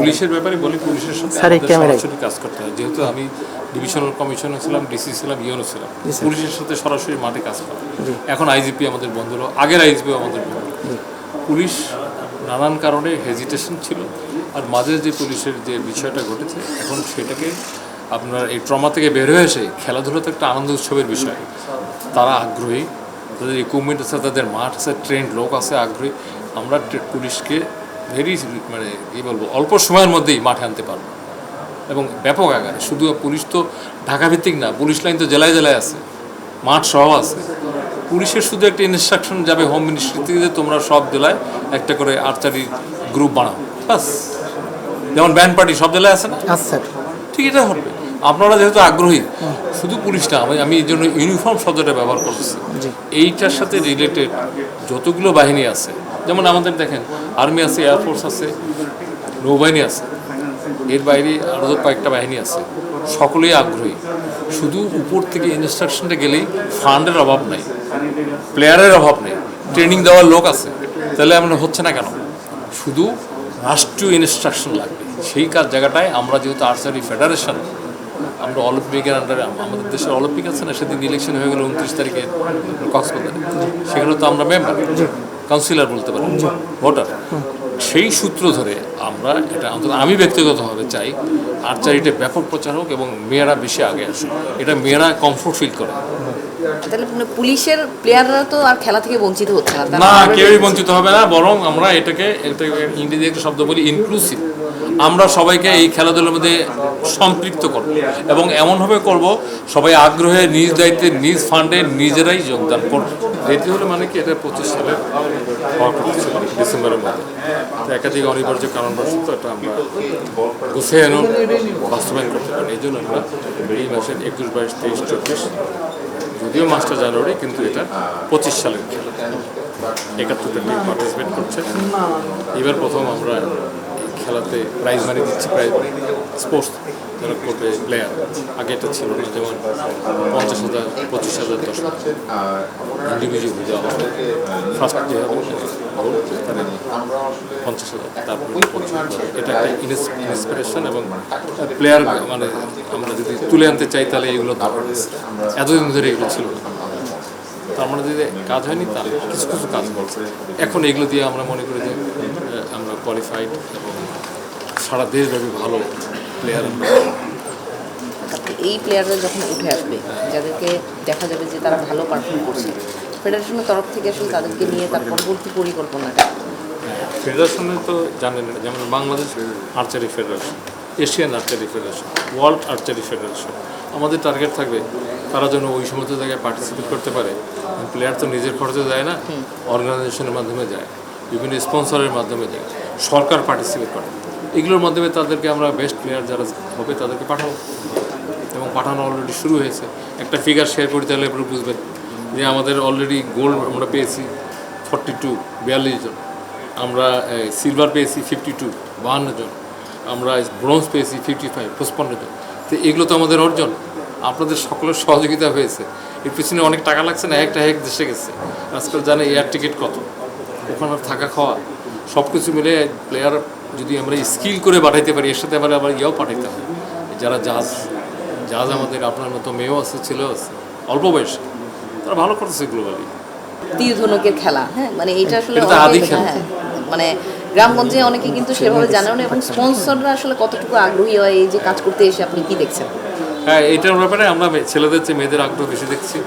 পুলিশের ব্যাপারে বলি, পুলিশের সাথে সরাসরি কাজ করতে হয়। যেহেতু আমি ডিভিশনাল কমিশনার ছিলাম, ডিসি ছিলাম, ইউনো ছিলাম, পুলিশের সাথে সরাসরি মাঠে কাজ করা। এখন আইজিপি আমাদের বন্ধু হলো, আগের আইজিপিও আমাদের বন্ধু। পুলিশ নানান কারণে হেজিটেশন ছিল, আর মাঝে যে পুলিশের যে বিষয়টা ঘটেছে, এখন সেটাকে আপনার এই ট্রমা থেকে বের হয়ে এসে খেলাধুলা তো একটা আনন্দ উৎসবের বিষয়। তারা আগ্রহী, তাদের ইকুইপমেন্ট আছে, তাদের মাঠ আছে, ট্রেন্ড লোক আছে, আগ্রহী। আমরা পুলিশকে ভেরি মানে কী বলবো, অল্প সময়ের মধ্যেই মাঠে আনতে পারবো এবং ব্যাপক আকারে। শুধু পুলিশ তো ঢাকা ভিত্তিক না, পুলিশ লাইন তো জেলায় জেলায় আছে, মাঠ সহ আছে। পুলিশের শুধু একটা ইনস্ট্রাকশন যাবে হোম মিনিস্ট্রি থেকে যে তোমরা সব জেলায় একটা করে আর্চারি গ্রুপ বানাও, বাস। যেমন ব্যান্ড পার্টি সব জেলায় আছে না, ঠিক এটা হবে। আপনারা যেহেতু আগ্রহী, শুধু পুলিশ না, আমি এই জন্য ইউনিফর্ম শব্দটা ব্যবহার করতেছি। এইটার সাথে রিলেটেড যতগুলো বাহিনী আছে, যেমন আমাদের দেখেন আর্মি আছে, এয়ারফোর্স আছে, নৌবাহিনী আছে, এর বাইরে আরও কয়েকটা বাহিনী আছে, সকলেই আগ্রহী। শুধু উপর থেকে ইনস্ট্রাকশনটা গেলেই ফান্ডের অভাব নেই, প্লেয়ারের অভাব নেই, ট্রেনিং দেওয়ার লোক আছে, তাহলে এমন হচ্ছে না কেন? শুধু রাষ্ট্রীয় ইনস্ট্রাকশন লাগবে। সেই কাজ জায়গাটায় আমরা যেহেতু আর্চারি ফেডারেশন, আমরা অলিম্পিকের আন্ডারে, আমাদের দেশের অলিম্পিক আছে না, সেদিন ইলেকশন হয়ে গেল 29 তারিখে কক্সবাজারে, সেখানে তো আমরা মেম্বার, কাউন্সিলর বলতে পারি, ভোটার। সেই সূত্র ধরে আমরা এটা অন্তত আমি ব্যক্তিগতভাবে চাই আর্চারিতে ব্যাপক প্রচার হোক এবং মেয়েরা বেশি আগে আসুক। এটা মেয়েরা কমফোর্ট ফিল করে। তাহলে পুলিশের প্লেয়াররা তো আর খেলা থেকে বঞ্চিত হচ্ছে না? না, কেউই বঞ্চিত হবে না, বরং আমরা এটাকে ইংরেজি একটা শব্দ বলি ইনক্লুসিভ। আমরা সবাইকে এই খেলাধুলার মধ্যে সম্পৃক্ত করব এবং এমনভাবে করব সবাই আগ্রহে, নিজ দায়িত্বে, নিজ ফান্ডে নিজেরাই যোগদান করবে। যেটি হলো মানে কি, এটা 25 সালে হওয়া কথা ছিল ডিসেম্বরের মধ্যে, তো একাধিক অনিবার্য কারণবশত এটা আমরা গুছিয়ে এনে বাস্তবায়ন করতে পারি। এই জন্য আমরা এই মাসের 21, 22, 23, 24, যদিও মাসটা জানুয়ারি, কিন্তু এটা 25 সালের খেলা। 71টা টিম পার্টিসিপেট করছে। এবার প্রথম আমরা খেলাতে প্রাইজ মানি দিচ্ছি, প্রাইজ স্পোর্টস যারা করবে প্লেয়ার। আগে এটা ছিল না, যেমন 50,000, 25,000, 10,000 ইন্ডিভিজুয়াল দেওয়া হবে। ফার্স্ট যে হবে তাদের 50,000, তারপরে 50,000। এটা একটা ইন্সপিরেশন এবং প্লেয়ার মানে আমরা যদি তুলে আনতে চাই তাহলে এগুলো দরকার। এতদিন ধরে এগুলো ছিল না, তার মানে যদি কাজ হয়নি, তাহলে কিছু কিছু কাজ করছে। এখন এগুলো দিয়ে আমরা মনে করি যে আমরা কোয়ালিফাইড এবং সারা দেশব্যাপী ভালো প্লেয়ার। এই প্লেয়াররা যখন উঠে আসবে, যাদেরকে দেখা যাবে যে তারা ভালো পারফর্ম করছে, ফেডারেশনের তরফ থেকে আসলে তাদেরকে নিয়ে তার পরবর্তী পরিকল্পনাটা? ফেডারেশনে তো জানেন, যেমন Bangladesh archery federation, Asian archery federation, world archery federation. আমাদের টার্গেট থাকবে তারা যেন ওই সমস্ত জায়গায় পার্টিসিপেট করতে পারে। প্লেয়ার তো নিজের খরচে যায় না, অর্গানাইজেশনের মাধ্যমে যায়, বিভিন্ন স্পন্সরের মাধ্যমে যায়, সরকার পার্টিসিপেট করে। এগুলোর মাধ্যমে তাদেরকে আমরা বেস্ট প্লেয়ার যারা হবে তাদেরকে পাঠাবো এবং পাঠানো অলরেডি শুরু হয়েছে। একটা ফিগার শেয়ার করি তাহলে আপনারা বুঝবেন যে আমাদের অলরেডি গোল্ড আমরা পেয়েছি 42 জন, আমরা সিলভার পেয়েছি 52 জন, আমরা ব্রোঞ্জ পেয়েছি 55 জন। তো এগুলো তো আমাদের অর্জন, আপনাদের সকলের সহযোগিতা হয়েছে। এর পিছনে অনেক টাকা লাগছে না, একটা এক দেশে গেছে। আজকাল জানে এয়ার টিকিট কত, ওখানে থাকা খাওয়া সব কিছু মিলে প্লেয়ার যদি আমরা স্কিল করে পাঠাইতে পারি, এর সাথে আবার ইয়েও পাঠাইতে হবে। যারা জাহাজ আমাদের আপনার মতো মেয়েও আছে, ছেলেও আছে, অল্প বয়সে, তারা ভালো করতেছে গ্লোবালি। তীর ধনুকের খেলা, হ্যাঁ, মানে এটা আসলে আদি খেলা, মানে গ্রামগঞ্জে অনেকে কিন্তু সেভাবে জানেও না, এবং স্পন্সররা আসলে কতটুকু আগ্রহী হয় এই যে কাজ করতে এসে, আপনি কি দেখছেন? হ্যাঁ, এইটার ব্যাপারে আমরা ছেলেদের চেয়ে মেয়েদের আগ্রহ বেশি দেখছি।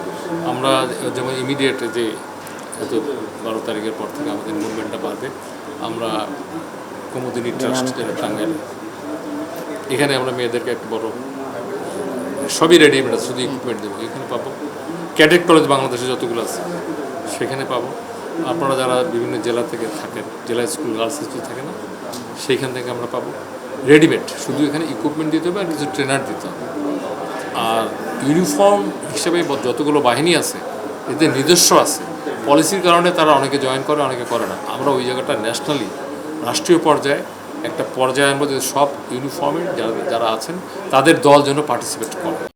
আমরা যেমন ইমিডিয়েট যে হয়তো 12 তারিখের পর থেকে আমাদের মুভমেন্টটা বাড়বে। আমরা কুমুদিনী ট্রাস্ট যেটা টাঙ্গাইল, এখানে আমরা মেয়েদেরকে একটা বড় সবই রেডিমেড আছে, শুধু ইকুইপমেন্ট দেবো, এখানে পাবো। ক্যাডেট কলেজ বাংলাদেশে যতগুলো আছে সেখানে পাবো। আপনারা যারা বিভিন্ন জেলা থেকে থাকেন, জেলা স্কুল, গার্লস স্কুল থাকে না, সেইখান থেকে আমরা পাবো রেডিমেড। শুধু এখানে ইকুইপমেন্ট দিতে হবে আর কিছু ট্রেনার দিতে হবে। আর ইউনিফর্ম হিসেবে যতগুলো বাহিনী আছে এতে নিজস্ব আছে, পলিসির কারণে তারা অনেকে জয়েন করে, অনেকে করে না। আমরা ওই জায়গাটা ন্যাশনালি, রাষ্ট্রীয় পর্যায়ে একটা পর্যায়ের মধ্যে সব ইউনিফর্মের যারা আছেন তাদের দল যেন পার্টিসিপেট করে।